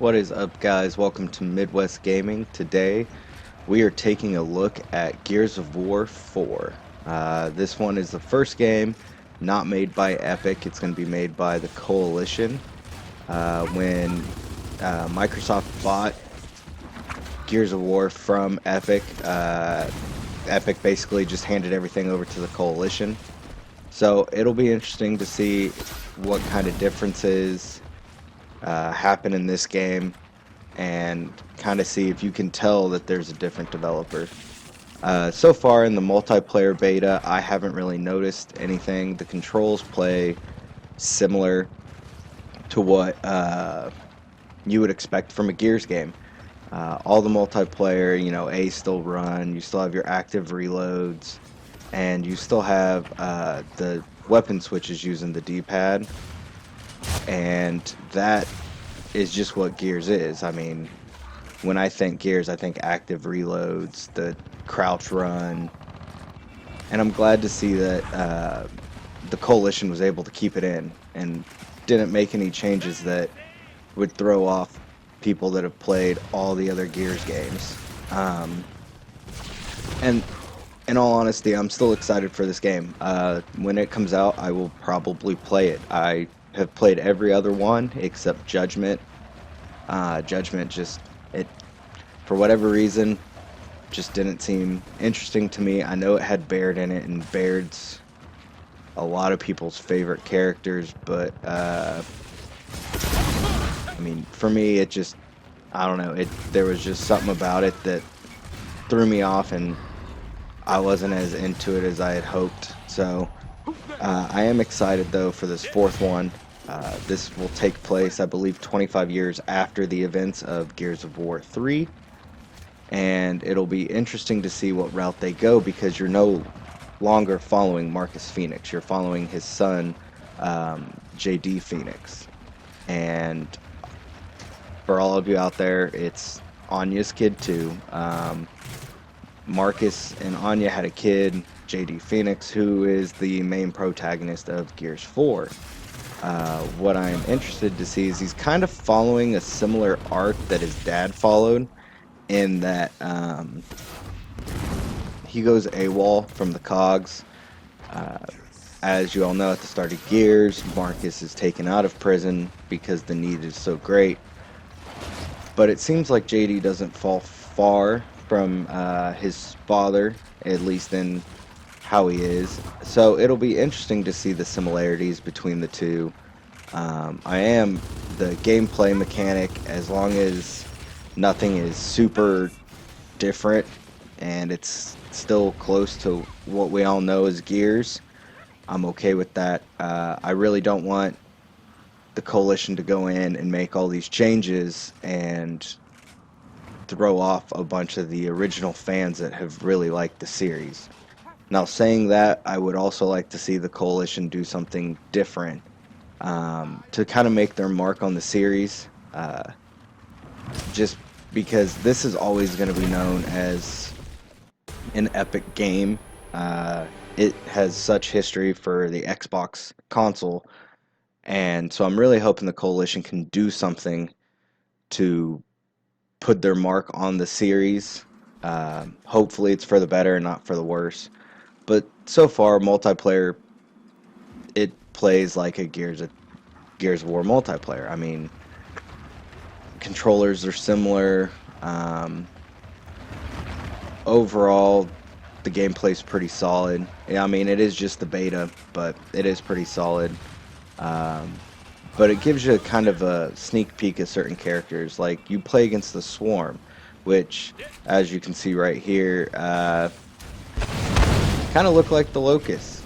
What is up, guys? Welcome to Midwest Gaming. Today, we are taking a look at Gears of War 4. This one is the first game not made by Epic. It's going to be made by the Coalition. When Microsoft bought Gears of War from Epic, Epic basically just handed everything over to the Coalition. So it'll be interesting to see what kind of differences happen in this game and kind of see if you can tell that there's a different developer. So far in the multiplayer beta, I haven't really noticed anything. The controls play similar to what you would expect from a Gears game. All the multiplayer, A still run, you still have your active reloads, and you still have the weapon switches using the D-pad. And that is just what Gears is. I mean, when I think Gears, I think active reloads, the crouch run, and I'm glad to see that the Coalition was able to keep it in and didn't make any changes that would throw off people that have played all the other Gears games. And in all honesty, I'm still excited for this game. When it comes out, I will probably play it. I have played every other one except Judgment. Judgment just, for whatever reason, just didn't seem interesting to me. I know it had Baird in it, and Baird's a lot of people's favorite characters, but I mean, for me, it just, I don't know, there was just something about it that threw me off, and I wasn't as into it as I had hoped. So I am excited though for this fourth one. This will take place, I believe, 25 years after the events of Gears of War 3. And it'll be interesting to see what route they go, because you're no longer following Marcus Phoenix. You're following his son, JD Phoenix. And for all of you out there, it's Anya's kid too. Marcus and Anya had a kid, JD Phoenix, who is the main protagonist of Gears 4. What I'm interested to see is he's kind of following a similar arc that his dad followed, in that he goes AWOL from the COGs. As you all know, at the start of Gears, Marcus is taken out of prison because the need is so great. But it seems like JD doesn't fall far from his father, at least in how he is. So it'll be interesting to see the similarities between the two. I am the gameplay mechanic, as long as nothing is super different and it's still close to what we all know as Gears, I'm okay with that. I really don't want the Coalition to go in and make all these changes and throw off a bunch of the original fans that have really liked the series. Now, saying that, I would also like to see the Coalition do something different to kind of make their mark on the series, just because this is always going to be known as an epic game. It has such history for the Xbox console, and so I'm really hoping the Coalition can do something to put their mark on the series. Hopefully it's for the better and not for the worse. But so far, multiplayer, it plays like a Gears of War multiplayer. I mean, controllers are similar. Overall, the gameplay's pretty solid. Yeah, I mean, it is just the beta, but it is pretty solid. But it gives you kind of a sneak peek of certain characters. Like, you play against the Swarm, which, as you can see right here, kind of look like the Locusts,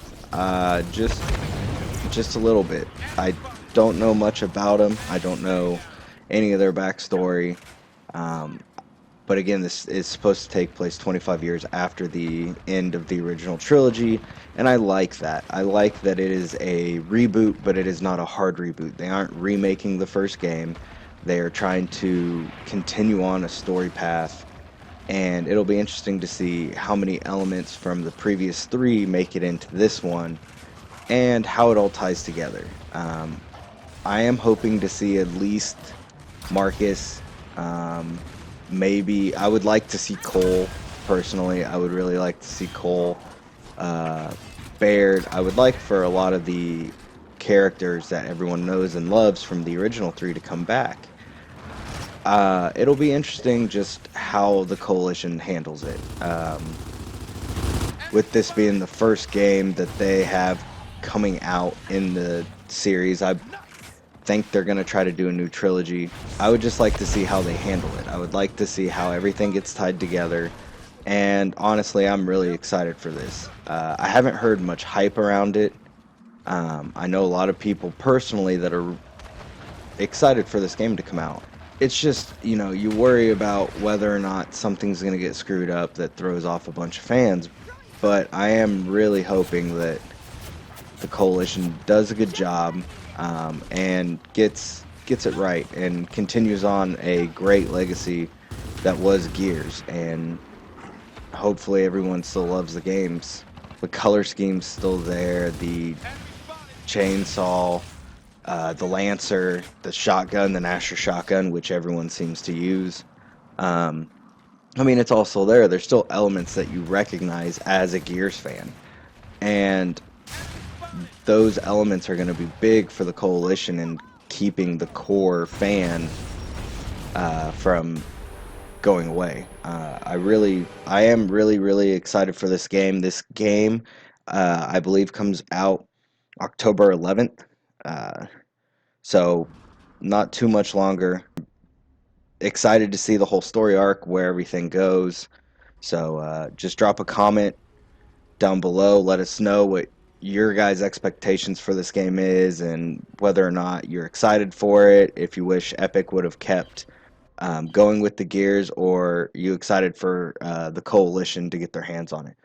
just a little bit. I don't know much about them. I don't know any of their backstory. But again, this is supposed to take place 25 years after the end of the original trilogy, and I like that. I like that it is a reboot, but it is not a hard reboot. They aren't remaking the first game. They are trying to continue on a story path, and it'll be interesting to see how many elements from the previous three make it into this one, and how it all ties together. I am hoping to see at least Marcus. Um, Maybe I would like to see Cole personally. I would really like to see Cole, uh, Baird. I would like for a lot of the characters that everyone knows and loves from the original three to come back. It'll be interesting just how the coalition handles it. With this being the first game that they have coming out in the series, I think they're going to try to do a new trilogy. I would just like to see how they handle it. I would like to see how everything gets tied together. And honestly, I'm really excited for this. I haven't heard much hype around it. I know a lot of people personally that are excited for this game to come out. It's just, you worry about whether or not something's going to get screwed up that throws off a bunch of fans. But I am really hoping that the coalition does a good job, and gets it right and continues on a great legacy that was Gears. And hopefully everyone still loves the games. The color scheme's still there. The chainsaw, the Lancer, the shotgun, the Nasher shotgun, which everyone seems to use. Um, I mean, it's all still there. There's still elements that you recognize as a Gears fan. And those elements are going to be big for the coalition and keeping the core fan from going away. I am really, really excited for this game. This game, I believe, comes out October 11th. Uh, so not too much longer. Excited to see the whole story arc, where everything goes. So just drop a comment down below. Let us know what your guys' expectations for this game is and whether or not you're excited for it. If you wish Epic would have kept going with the Gears, or you excited for the Coalition to get their hands on it.